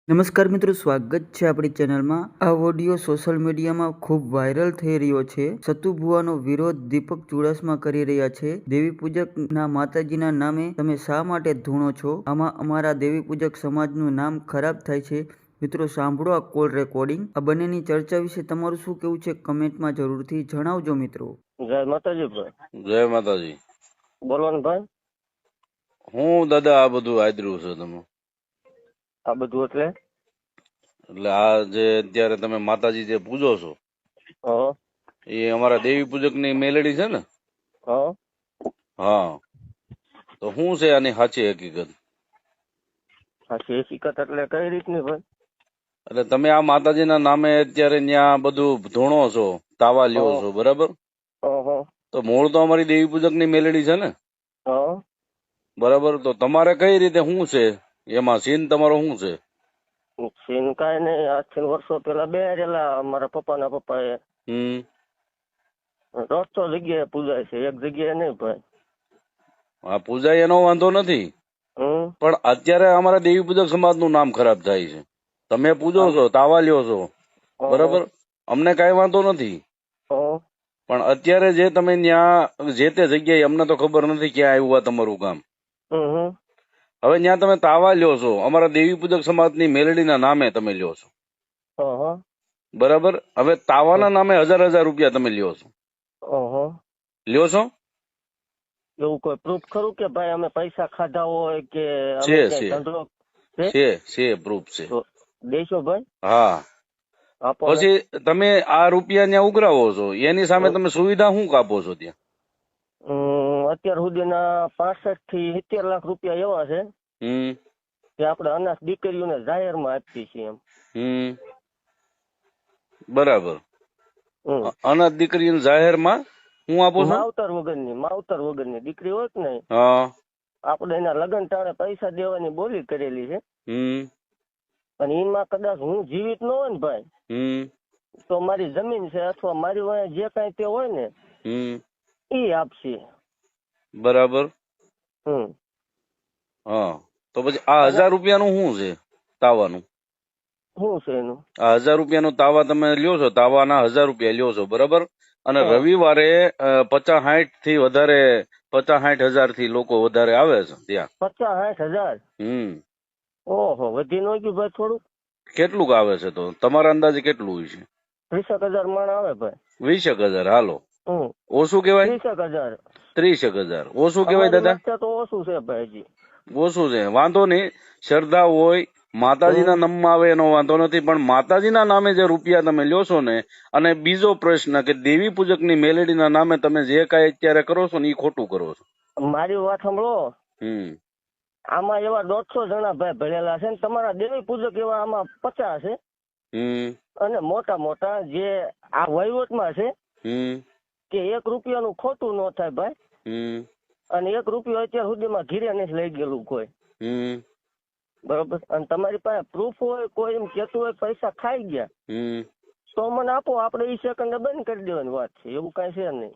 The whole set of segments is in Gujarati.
નમસ્કાર મિત્રો, સ્વાગત છે આપણી ચેનલમાં। આ ઓડિયો સોશિયલ મીડિયામાં ખૂબ વાયરલ થઈ રહ્યો છે। સતુ ભુવાનો વિરોધ દીપક ચુડાસમા કરી રહ્યા છે। દેવી પૂજકના માતાજીના નામે તમે શા માટે ધૂણો છો? આમાં અમારા દેવી પૂજક સમાજનું નામ ખરાબ થાય છે। મિત્રો, સાંભળો આ કોલ રેકોર્ડિંગ। આ બંનેની ચર્ચા વિશે તમારું શું કહેવું છે કમેન્ટમાં જરૂરથી જણાવજો મિત્રો। જય માતાજી ભાઈ। જય માતાજી। બોલો ને ભાઈ। હું દાદા આ બધું આદર્યું છે તમે? આ બધું એટલે આ જે અત્યારે તમે માતાજી જે પૂજો છો હા એ અમારા દેવી પૂજક ની મેલેડી છે ને? હા હા, તો શું છે આની સાચી હકીકત? સાચી હકીકત એટલે કઈ રીતની ભાઈ? એટલે તમે આ માતાજીના નામે અત્યારે ત્યાં બધું ધૂણો છો, તાવા લ્યો છો, બરાબર? હા તો મૂળ તો અમારી દેવી પૂજક ની મેલેડી છે ને, હા બરાબર? તો તમારે કઈ રીતે શું છે એમાં? સીન તમારો શું છે? સીન કાંઈ નહીં, આજથી વર્ષો પેલા બેરેલા મારા પપ્પાના પપ્પાએ 100 જગ્યાએ પૂજાય છે, એક જગ્યાએ નહીં ભાઈ। આ પૂજા એનો વાંધો નથી, પણ અત્યારે અમારા દેવી પૂજક સમાજ નું નામ ખરાબ થાય છે। તમે પૂજો છો, તાવા લ્યો છો, બરાબર? અમને કઈ વાંધો નથી, પણ અત્યારે જે તમે ત્યાં જે તે જગ્યાએ, અમને તો ખબર નથી ક્યાં આવ્યું તમારું કામ। હવે ત્યાં તમે તાવા લ્યો છો, અમારા દેવી પૂજક સમાજની મેલડીના નામે તમે લ્યો છો, બરાબર? હવે તાવાના નામે 1000 રૂપિયા તમે લ્યો છો, લ્યો છો? એવું કોઈ પ્રૂફ ખરું કે ભાઈ અમે પૈસા ખાધા હોય કે છે પ્રૂફ છે, દેશો ભાઈ? હા। પછી તમે આ રૂપિયા ત્યાં ઉઘરાવો છો, એની સામે તમે સુવિધા શું કાપો છો ત્યાં? અત્યાર સુધીના 65 થી 70 લાખ રૂપિયા એવા છે કે આપણે અનાથ દીકરીઓને જાહેરમાં આપીએ છીએ એમ। બરાબર, અનાથ દીકરીઓને જાહેરમાં હું આપો છો? માવતર વગરની દીકરી હોય ને, આપણે એના લગ્ન ટાણે પૈસા દેવાની બોલી કરેલી છે, અને એમાં કદાચ હું જીવિત ન હોય ને ભાઈ, તો મારી જમીન છે અથવા મારી વાંહે જે કઈ તે હોય ને એ આપશે, બરાબર? હા, તો પછી આ 1000 રૂપિયાનું શું છે તાવાનું? શું છે એનું? આ 1000 રૂપિયાનો તાવા તમે લ્યો છો, તાવાના 1000 રૂપિયા લ્યો છો, બરાબર? અને રવિવારે 50-60 થી વધારે, 50-60 હજાર થી લોકો વધારે આવે છે ત્યાં। 50-60 હજાર? ઓહો, વધી ન ગયું ભાઈ થોડું? કેટલુંક આવે છે તો તમારા અંદાજે કેટલું હોય છે? 30,000 માણ આવે ભાઈ। 20,000? હાલો, ઓછું કેવાય? 30,000 ઓછું કેવાય દાદા? તો ઓછું છે ભાઈ, હજી ઓછું છે, વાંધો નહીં। શ્રદ્ધા હોય, માતાજીના નામમાં આવે એનો વાંધો નથી, પણ માતાજીના નામે જે રૂપિયા તમે લ્યો છો ને, અને બીજો પ્રશ્ન કે દેવી પૂજકની મેલેડીના નામે તમે જે કાંઈ અત્યારે કરો છો ને એ ખોટું કરો છો। મારી વાત સાંભળો, આમાં એવા 150 જણા ભાઈ ભરેલા છે ને, તમારા દેવી પૂજક એવા આમાં 50 છે, અને મોટા મોટા જે આ વહીવટમાં છે કે 1 રૂપિયાનું ખોટું ન થાય ભાઈ, અને 1 રૂપિયો અત્યાર સુધીમાં ઘીરે નથી લઈ ગયેલું કોઈ, બરોબર? અને તમારી પાસે પ્રૂફ હોય, કોઈ એમ કેતું હોય પૈસા ખાઈ ગયા, તો મને આપો, આપણે એ સેકન્ડ બંધ કરી દેવાની વાત છે, એવું કઈ છે નહીં।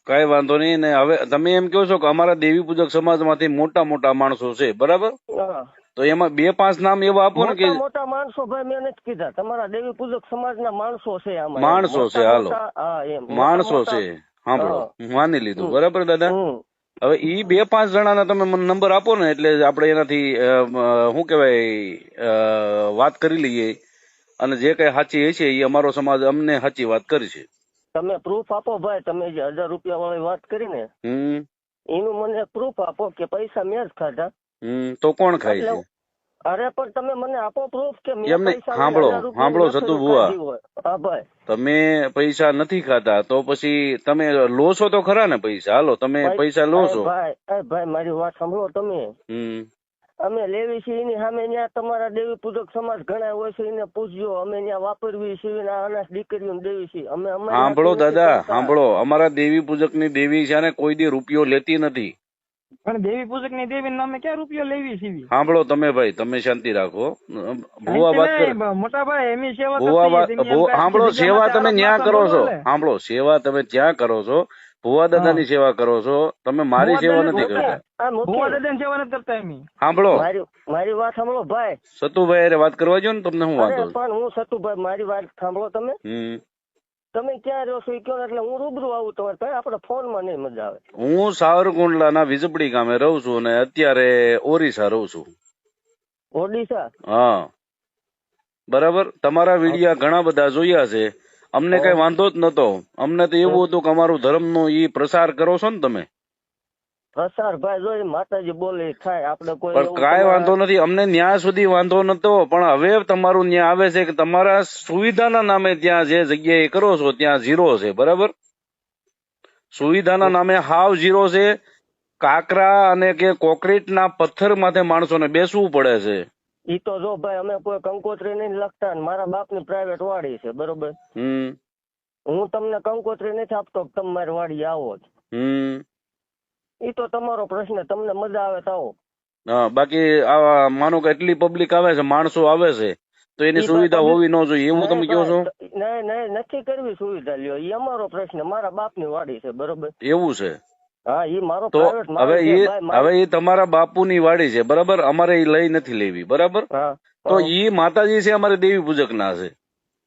કઈ વાંધો નહીં ને। હવે તમે એમ કહો છો કે અમારા દેવી પૂજક સમાજમાંથી મોટા મોટા માણસો છે, બરાબર? તો એમાં 2-5 નામ એવા આપો ને કે મોટા માણસો ભાઈ મેં નથી કીધા, તમારા દેવી પૂજક સમાજના માણસો છે, આમાં માણસો છે, હાલો માણસો છે, સાંભળો, માની લીધું, બરાબર દાદા? હવે ઈ 2-5 જણાના તમે મને નંબર આપો ને, એટલે આપણે એનાથી શું કેવાય વાત કરી લઈએ, અને જે કઈ સાચી હશે એ અમારો સમાજ અમને સાચી વાત કરશે। તમે પ્રૂફ આપો ભાઈ, તમે જે 1000 રૂપિયા વાળી વાત કરી ને એનું મને પ્રૂફ આપો કે પૈસા મેં જ ખાધા। તો કોણ ખાય છે? અરે પણ તમે મને આપો પ્રૂફ કે મેં પૈસા સાંભળો સતુ ભુવા, હા ભાઈ, તમે પૈસા નથી ખાતા તો પછી તમે લો છો તો ખરા ને પૈસા? હાલો, તમે પૈસા લો છો? ભાઈ મારી વાત સાંભળો તમે, અમે લેવી છીએ એની સામે ત્યાં તમારા દેવી પૂજક સમાજ ઘણા હોય છે, એને પૂછજો, અમે ત્યાં વાપરવી છીએ, અનાથ દીકરીઓને દેવી છીએ અમે। સાંભળો દાદા, સાંભળો, અમારા દેવી પૂજક ની દેવી છે ને કોઈ દી રૂપિયો લેતી નથી, પણ દેવી પૂજક ની દેવી નામે ક્યાં રૂપિયો લેવી સીવી? સાંભળો તમે ભાઈ, તમે શાંતિ રાખો. ભુવા વાત કરે. મોટા ભાઈ એમની સેવા ભુવા કરતી, વાત તમે એમ કાંઈ સાંભળો, બીજા સેવા માટે તમે આરોપ ન્યા નાખવા કરો છો. બોલો. સાંભળો, સેવા તમે ત્યાં કરો છો, ભુવા દાદાની સેવા કરો છો, તમે મારી ભુવા સેવા દાદાની નથી કરતા. આ ભુવા મુખ્ય દાદાની સેવા નથી કરતા એમ. સાંભળો, મારી વાત સાંભળો ભાઈ. સતુભાઈ હારે વાત કરવા જો ને, તમને શું અરે વાંધો છે? પણ હું સતુભાઈ મારી વાત સાંભળો તમે. તમે ક્યાં રહ્યો છો એ કહો ને એટલે હું રૂબરૂ આવું તમારે ભાઈ. આપણે ફોન માં નહીં મજા આવે. હું સાવરકુંડલાના વીજપડી ગામે રહું છું અને અત્યારે ઓરિસ્સા રહું છું. ઓડિશા? હા, બરાબર. તમારા વિડિયા ઘણા બધા જોયા છે, અમને કઈ વાંધો જ નતો. અમને તો એવું હતું કે અમારું ધર્મ નો ઈ પ્રસાર કરો છો ને તમે. પ્રસાર ભાઈ જો માતાજી બોલે એ થાય, આપણે કોઈ પણ કાંઈ વાંધો નથી, અમને ન્યા સુધી વાંધો નતો. પણ હવે તમારું ન્યા આવે છે કે તમારા સુવિધાના નામે ત્યાં જે જગ્યાએ કરો છો ત્યાં ઝીરો છે, બરાબર. સુવિધાના નામે હાવ ઝીરો છે. કાકરા અને કે કોન્ક્રીટ ના પથ્થર માથે માણસોને બેસવું પડે છે. ઈ તો જો ભાઈ અમે કોઈ કંકોત્રી નહીં લખતા. મારા બાપની પ્રાઇવેટ વાડી છે, બરોબર. હું તમને કંકોત્રી નથી આપતો, તમે મારી વાડી આવો જ. ઈ તો તમારો પ્રશ્ન, તમને મજા આવે તો આવો. હા, બાકી માનો કે એટલી પબ્લિક આવે છે, માણસો આવે છે, તો એની સુવિધા હોવી ન જોઈએ એવું તમે કહો છો? નહીં, નથી કરવી સુવિધા, લ્યો ઈ અમારો પ્રશ્ન. મારા બાપની વાડી છે, બરોબર. એવું છે? હા, ઈ મારો તો પ્રાઇવેટ. હવે એ તમારા બાપુની વાડી છે, બરાબર. અમારે એ લઈ નથી લેવી, બરાબર. તો ઈ માતાજી છે, અમારે દેવી પૂજક ના છે.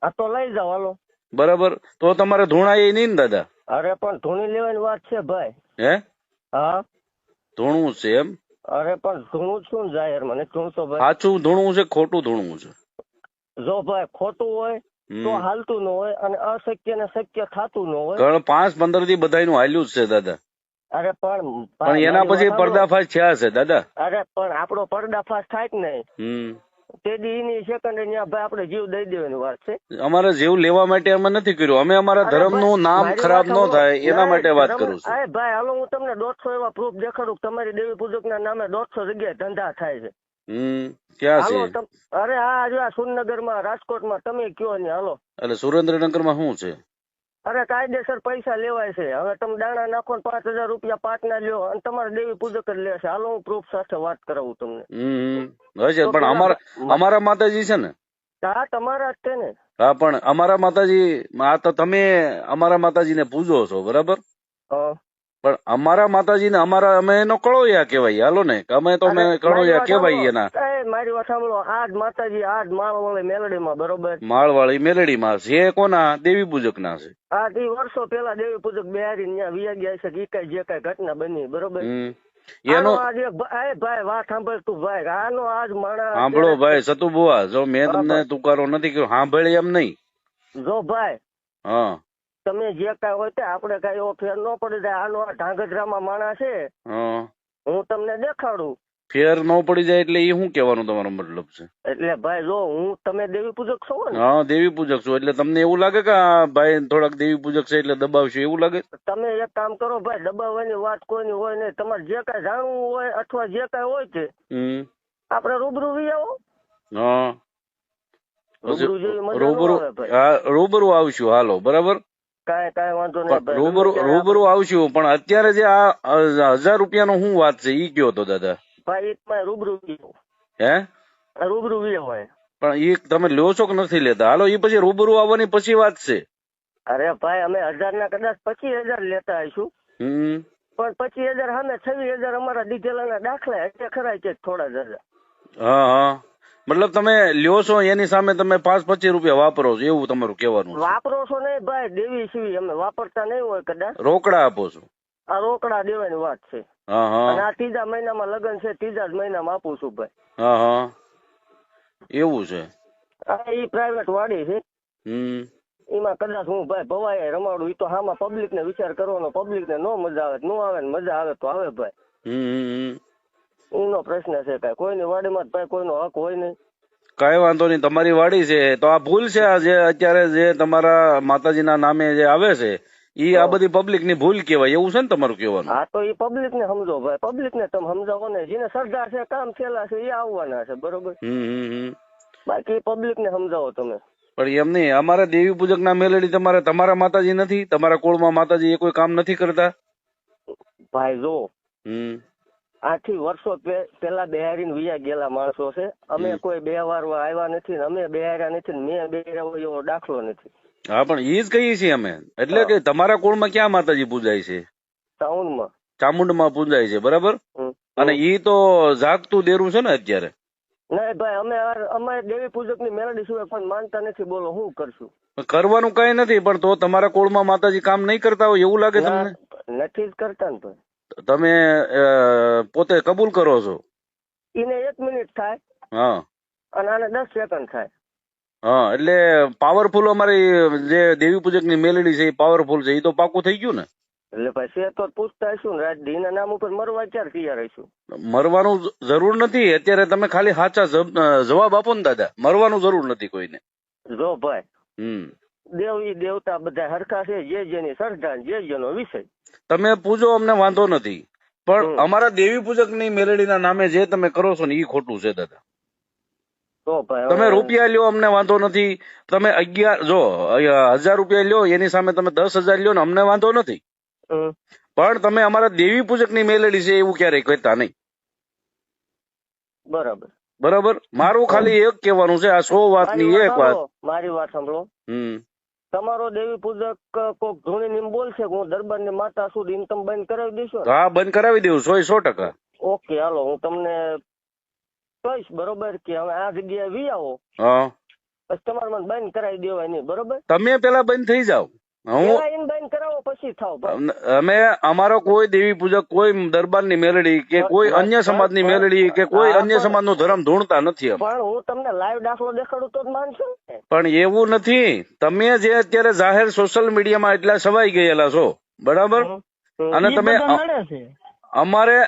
આ તો લઈ જાઓ હાલો. બરાબર. તો તમારે ધૂણા એ નહીં ને દાદા? અરે પણ ધૂણી લેવાની વાત છે ભાઈ. હે? હા, ધૂણું છે એમ? અરે પણ ધૂણું શું જાહેર મને ધૂણતો ભાઈ? સાચું ધૂણું છે, ખોટું ધૂણું છે? જો ભાઈ ખોટું હોય તો હાલતું ન હોય, અને અશક્ય ને શક્ય થતું ન હોય. 5-15 થી બધાનું હાલ્યું જ છે દાદા. અરે પણ એના પછી પર્દાફાશ થયા છે દાદા. અરે પણ આપણો પર્દાફાશ થાય જ નહીં. તે દી સેકન્ડ ત્યાં ભાઈ આપણે જીવ દઈ દેવાની વાત છે. અમારે જીવ લેવા માટે અમે નથી કર્યું. અમે અમારા ધર્મ નું નામ ખરાબ ન થાય એના માટે વાત કરું છું. અરે ભાઈ હાલો, હું તમને 150 એવા પ્રૂફ દેખાડું. તમારી દેવી પૂજક ના નામે 200 જગ્યાએ ધંધા થાય છે. ક્યાં છે? અરે હા, જો સુરનગર માં, રાજકોટ માં, તમે કયો ને હાલો. એટલે સુરેન્દ્રનગર માં શું છે? અરે કાયદેસર પૈસા લેવાય છે. હવે તમે દાણા નાખો 5,000 રૂપિયા પાટના લ્યો અને તમારે દેવી પૂજક જ લેશે. હાલો હું પ્રૂફ સાથે વાત કરાવું તમને. હશે પણ અમારા માતાજી છે ને? હા, તમારા જ છે ને. હા, પણ અમારા માતાજી, આ તો તમે અમારા માતાજીને પૂજો છો, બરાબર. પણ અમારા માતાજીને અમે એનો કળોયા કેવાય. હાલો ને, અમે તો કળોયા કેવાય એના. મારી વાત સાંભળો. આજ માતાજી આજ માળવાળી મેલડીમાં, બરોબર. માળવાળી મેલડીમાં છે કોના? દેવી પૂજક ના છે. આ વર્ષો પેલા દેવી પૂજક બિહારી ત્યાં વિયા ગયા છે. ઈ કઈ જે કઈ ઘટના બની, બરોબર. ભાઈ વાત સાંભળ તું ભાઈ. આનો આજ માણસ સાંભળો ભાઈ સતુ બુઆ, જો મેં તમને તુકારો નથી કર્યો, સાંભળી એમ નહીં. જો ભાઈ, હા, તમે જે કઈ હોય તે આપણે કઈ એવો ફેર ન પડી જાય. આનો આ ઢાંગધ્રામાં માણસ છે, હું તમને દેખાડું. ફેર ન પડી જાય એટલે એ શું કેવાનું તમારો મતલબ છે? એટલે ભાઈ જો હું, તમે દેવી પૂજક છો ને? હા, દેવી પૂજક છું. એટલે તમને એવું લાગે કે આ ભાઈ થોડાક દેવી પૂજક છે એટલે દબાવશે એવું લાગે? તમે એક કામ કરો ભાઈ, દબાવવાની વાત કોઈની હોય નહીં. તમારે જે કઈ જાણવું હોય અથવા જે કઈ હોય તે આપણે રૂબરૂ વી આવો. હા, રૂબરૂ રૂબરૂ આવશું. હાલો, બરાબર. કઈ વાંધો નહીં. રૂબરૂ આવશું. પણ અત્યારે જે આ 1000 રૂપિયાનો શું વાત છે ઈ કયો તો દાદા? ભાઈ રૂબરૂ હે? રૂબરૂ વી હોય. પણ ઈ તમે લ્યો છો કે નથી લેતા? હાલો, ઈ પછી રૂબરૂ આવવાની પછી વાત છે. અરે ભાઈ અમે 1000 ના કદાચ 25,000 લેતા આવીશું. પણ 25,000 સામે 26,000 અમારા દીધેલા દાખલા એટલે ખરા છે થોડા જ. હા, મતલબ તમે લ્યો છો એની સામે તમે 5-25 રૂપિયા વાપરો છો એવું તમારું કહેવાનું? વાપરો છો નહીં ભાઈ, દેવી સીવી અમે વાપરતા નહીં હોય કદાચ. રોકડા આપો છો? આ રોકડા દેવાની વાત છે. અને આ 3જા મહિનામાં લગ્ન છે, 3જા મહિનામાં આપું છું ભાઈ. હા, એવું છે. આ ઈ પ્રાઇવેટ વાડી છે. એમાં કદાચ હું ભાઈ ભવાય રમાડું. ઈ તો હામાં પબ્લિક ને વિચાર કરવાનો. પબ્લિક ને નો મજા આવે, નો આવે ને મજા આવે તો આવે ભાઈ. એનો પ્રશ્ન છે. કઈ કોઈની વાડીમાં ભાઈ કોઈનો હક હોય નહીં. કઈ વાંધો નહીં, તમારી વાડી છે તો આ ભૂલ છે. આ જે અત્યારે જે તમારા માતાજીના નામે જે આવે છે ઈ આ બધી પબ્લિક ની ભૂલ કેવાય એવું છે ને તમારું કહેવાનું? હા, તો ઈ પબ્લિક ને સમજો ભાઈ. પબ્લિક ને તમે સમજાવો ને. જેને સરદાર છે, કામ થયેલા છે એ આવવાના છે, બરોબર. બાકી પબ્લિક ને સમજાવો તમે. પણ એમ નહીં, અમારા દેવી પૂજક ના મેલડી તમારા માતાજી નથી? તમારા કુળમાં માતાજી એ કોઈ કામ નથી કરતા? ભાઈ જો આથી વર્ષો પેલા બેહારીને વિયા ગયેલા માણસો છે. અમે કોઈ બેહવારવા આવ્યા નથી ને અમે બેહાર્યા નથી ને મેં બેહાર્યા હોય એવો દાખલો નથી. હા પણ ઈ જ કહીએ છીએ અમે. એટલે કે તમારા કુળમાં ક્યાં માતાજી પૂજાય છે? ટાઉનમાં ચામુંડમાં પૂજાય છે, બરાબર? અને ઈ તો જાગતું દેરું છે ને અત્યારે. નહીં ભાઈ, અમે દેવી પૂજક ની મેલડી સિવાય પણ માનતા નથી. બોલો શું કરશું? કરવાનું કઈ નથી, પણ તો તમારા કુળમાં માતાજી કામ નહીં કરતા હોય એવું લાગે તમને? નથી જ કરતા ને ભાઈ. તમે પોતે કબૂલ કરો છો? એને 1 મિનિટ થાય. હા. અને આને 10 સેકન્ડ થાય. હા, એટલે પાવરફુલ અમારી જે દેવી પૂજક ની મેલડી છે એ પાવરફુલ છે, એ તો પાકું થઈ ગયું ને. એટલે ભાઈ છે તો પૂછતા હશું ને, રાજદી ના નામ ઉપર મરવા ક્યારે તૈયાર રહીશું? મરવાનું જરૂર નથી અત્યારે, તમે ખાલી સાચા જવાબ આપો ને દાદા. મરવાનું જરૂર નથી કોઈને. જો ભાઈ, દેવી દેવતા બધા હરખા છે, જે જેની શ્રદ્ધા, જે જેનો વિષય. તમે પૂજો, અમને વાંધો નથી, પણ અમારા દેવી પૂજક ની મેલડી ના નામે જે તમે કરો છો ને એ ખોટું છે દાદા. તો ભાઈ તમે રૂપિયા લ્યો અમને વાંધો નથી, તમે 1000 રૂપિયા લ્યો એની સામે તમે 10,000 લ્યો ને અમને વાંધો નથી, પણ તમે અમારા દેવી પૂજક ની મેલડી છે એવું ક્યારેય કહેતા નહીં. બરાબર બરાબર? મારું ખાલી એક કહેવાનું છે, આ 100 વાતની એક વાત. મારી વાત સાંભળો. તમારો દેવી પૂજક કોક ધૂણી એમ બોલશે કે હું દરબાર ની માતા છું, એમ તમે બંધ કરાવી દેશો? હા, બંધ કરાવી દેવું 100%. ઓકે, હાલો હું તમને કહીશ, બરોબર, કે હવે આ જગ્યાએ વી આવો. હા, પછી તમારે મને બંધ કરાવી દેવાય નહીં, બરોબર? તમે પેલા બંધ થઈ જાઓ, બંધ કરાવો પછી થાવ. અમે અમારો કોઈ દેવી પૂજક, કોઈ દરબાર ની મેલડી કે કોઈ અન્ય સમાજ ની મેલડી કે કોઈ અન્ય સમાજ નું ધર્મ ધૂણતા નથી. પણ હું તમને લાઈવ દાખલો દેખાડું તો જ માનશો ને. પણ એવું નથી. તમે જે અત્યારે જાહેર સોશિયલ મીડિયામાં એટલા સવાઈ ગયેલા છો, બરાબર? અને તમે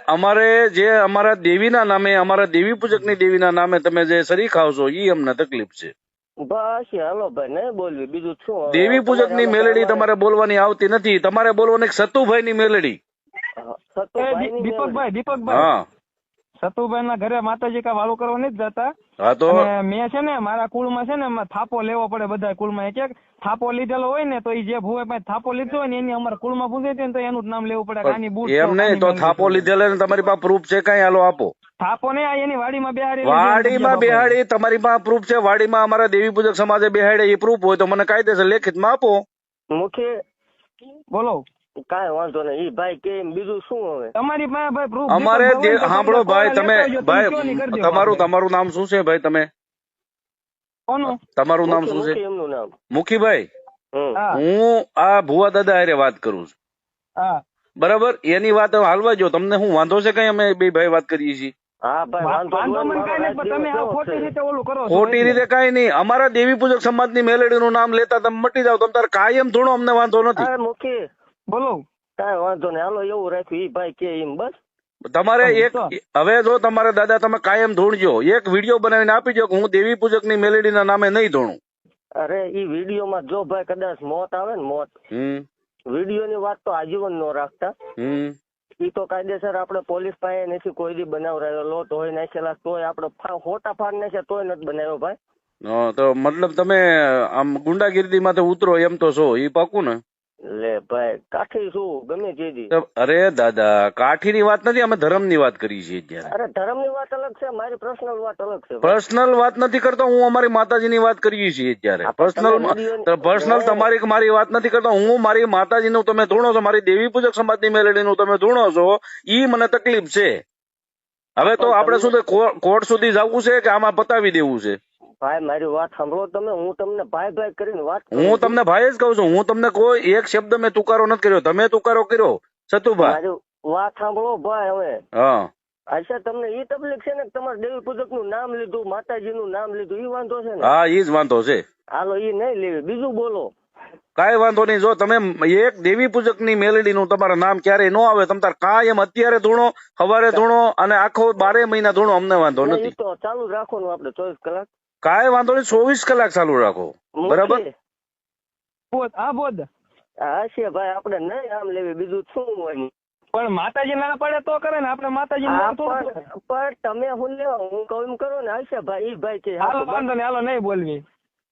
અમારે જે અમારા દેવીના નામે, અમારા દેવી પૂજક ની દેવીના નામે તમે જે શરીક આવશો એ અમને તકલીફ છે. બસ હાલો ભાઈ, નહીં બોલવી, બીજું શું? દેવી પૂજક ની મેલડી તમારે બોલવાની આવતી નથી, તમારે બોલવાની સતુભાઈ ની મેલડી. દીપકભાઈ, હા, સતુભાઈ ના ઘરે માતાજી કા વાળું કરવા નથી જતા. હા, તો મેં છે ને મારા કુળમાં છે ને થાપો લેવો પડે બધા કુળમાં. એક થાપો લીધેલો હોય ને તો એ જે ભૂવે પાસે થાપો લીધો હોય ને એની અમારા કુળમાં પૂછે ને તો એનું જ નામ લેવું પડે. એમ નહીં તો થાપો લીધેલો તમારી પાસે પ્રૂફ છે કઈ? હાલો આપો. થાપો ને એની વાડીમાં બેહાડી, વાડીમાં બેહાડી તમારી પાસે પ્રૂફ છે? વાડીમાં અમારા દેવી પૂજક સમાજે બેહાડે એ પ્રૂફ હોય તો મને કાયદેસર લેખિતમાં આપો. મુખી બોલો. કાંઈ વાંધો નહીં, ઈ ભાઈ કે બીજું શું હવે તમારી પાસે ભાઈ પ્રૂફ? અમારે સાંભળો ભાઈ, તમે ભાઈ તમારું નામ શું છે ભાઈ? તમે તમારું નામ શું છે? એમનું નામ મુખીભાઈ. હું આ ભુવા દાદા હારે વાત કરું છું, બરાબર? એની વાત હાલવા જો, તમને હું વાંધો છે કઈ? અમે બે ભાઈ વાત કરીએ છીએ. હા ભાઈ, ખોટી રીતે કઈ નહીં. અમારા દેવી પૂજક સમાજ ની મેલડી નું નામ લેતા તમે મટી જાવ, તમે તારે કાયમ થોડો, અમને વાંધો નથી. મુખી બોલો. કાંઈ વાંધો નહીં, હાલો એવું રાખ્યું, ઈ ભાઈ કે એમ બસ. તમારે એક હવે જો તમારે દાદા તમે કાયમ ધૂણજો, એક વિડીયો બનાવીને આપી દો કે હું દેવી પૂજક ની મેલડી ના નામે નહીં ધૂણું. અરે ઈ વિડીયો માં જો ભાઈ કદાચ મોત આવે ને, મોત, વિડીયો ની વાત તો આજીવન નો રાખતા. ઈ તો કાયદેસર આપણે પોલીસ પાસે નથી કોઈ દી બનાવરાયેલો, તોય નાખેલા, તોય આપણે ફોટા ફાડ નાખ્યા તોય નથી બનાવ્યો ભાઈ. તો મતલબ તમે આમ ગુંડાગીરી માંથી ઉતરો એમ તો છો, ઈ પાકું ને? લે ભાઈ, કાઠી શું ગમે તે. અરે દાદા, કાઠી ની વાત નથી, અમે ધર્મ ની વાત કરી છીએ અત્યારે. અરે ધર્મ ની વાત અલગ છે, મારી પર્સનલ વાત અલગ છે. પર્સનલ વાત નથી કરતો હું, અમારી માતાજી ની વાત કરીએ છીએ અત્યારે. પર્સનલ તમારી મારી વાત નથી કરતો હું, મારી માતાજી નું તમે ધૂણો છો, મારી દેવી પૂજક સમાજ ની મેલડી નું તમે ધૂણો છો, ઈ મને તકલીફ છે. હવે તો આપણે શું કોર્ટ સુધી જવું છે કે આમાં પતાવી દેવું છે? ભાઈ મારી વાત સાંભળો તમે, હું તમને ભાઈ ભાઈ કરીને વાત, હું તમને ભાઈ જ કહું છું. હું તમને કોઈ એક શબ્દ મેં તુકારો નથી કર્યો, તમે તુકારો કર્યો સતુભાઈ. મારી વાત સાંભળો ભાઈ. હવે હા, અચ્છા, તમને ઈ તકલીફ છે ને તમારે દેવી પૂજક નું નામ લીધું, માતાજી નું નામ લીધું, ઈ વાંધો છે ને? હા, ઈ જ વાંધો છે. હાલો ઈ નહીં લેવી, બીજું બોલો. કઈ વાંધો નહીં. જો તમે એક દેવી પૂજક ની મેલડી નું તમારા નામ ક્યારેય ન આવે, તમે તાર કાયમ અત્યારે ધૂણો, સવારે ધૂણો અને આખો 12 મહિના ધૂણો, અમને વાંધો નથી. તો ચાલુ રાખવાનું આપણે 24 કલાક. કાંઈ વાંધો નહીં, 24 કલાક ચાલુ રાખો, બરાબર? હા છે ભાઈ, આપણે નહીં આમ લેવી, બીજું શું હોય? પણ માતાજી ના પડે તો કરે ને, આપણે માતાજી પણ તમે હું લેવા, હું કહું એમ કરો ને. હશે ભાઈ, ઈ ભાઈ કે વાંધો નહીં, હાલો નહીં બોલવી.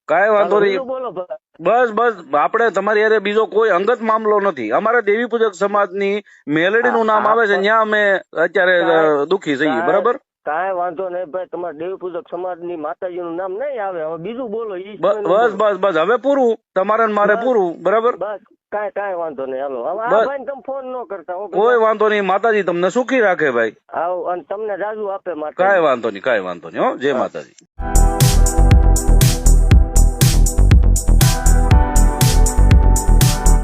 કાંઈ વાંધો નહીં. બોલો ભાઈ. બસ બસ આપણે તમારી હારે બીજો કોઈ અંગત મામલો નથી. અમારા દેવી પૂજક સમાજની મેલડીનું નામ આવે છે ત્યાં અમે અત્યારે દુખી છીએ. બરાબર, કાંઈ વાંધો નહીં ભાઈ, તમારા દેવી પૂજક સમાજની માતાજીનું નામ નહીં આવે. હવે બીજું બોલો. બસ બસ બસ હવે પૂરું, તમારે ને મારે પૂરું. બરાબર, બસ કાંઈ વાંધો નહીં. હાલો હવે આ ભાઈ તમે ફોન ન કરતા. કોઈ વાંધો નહીં. માતાજી તમને સુખી રાખે ભાઈ. આવો અને તમને રાજુ આપે. કાંઈ વાંધો નહીં, કાંઈ વાંધો નહીં. હો, જય માતાજી.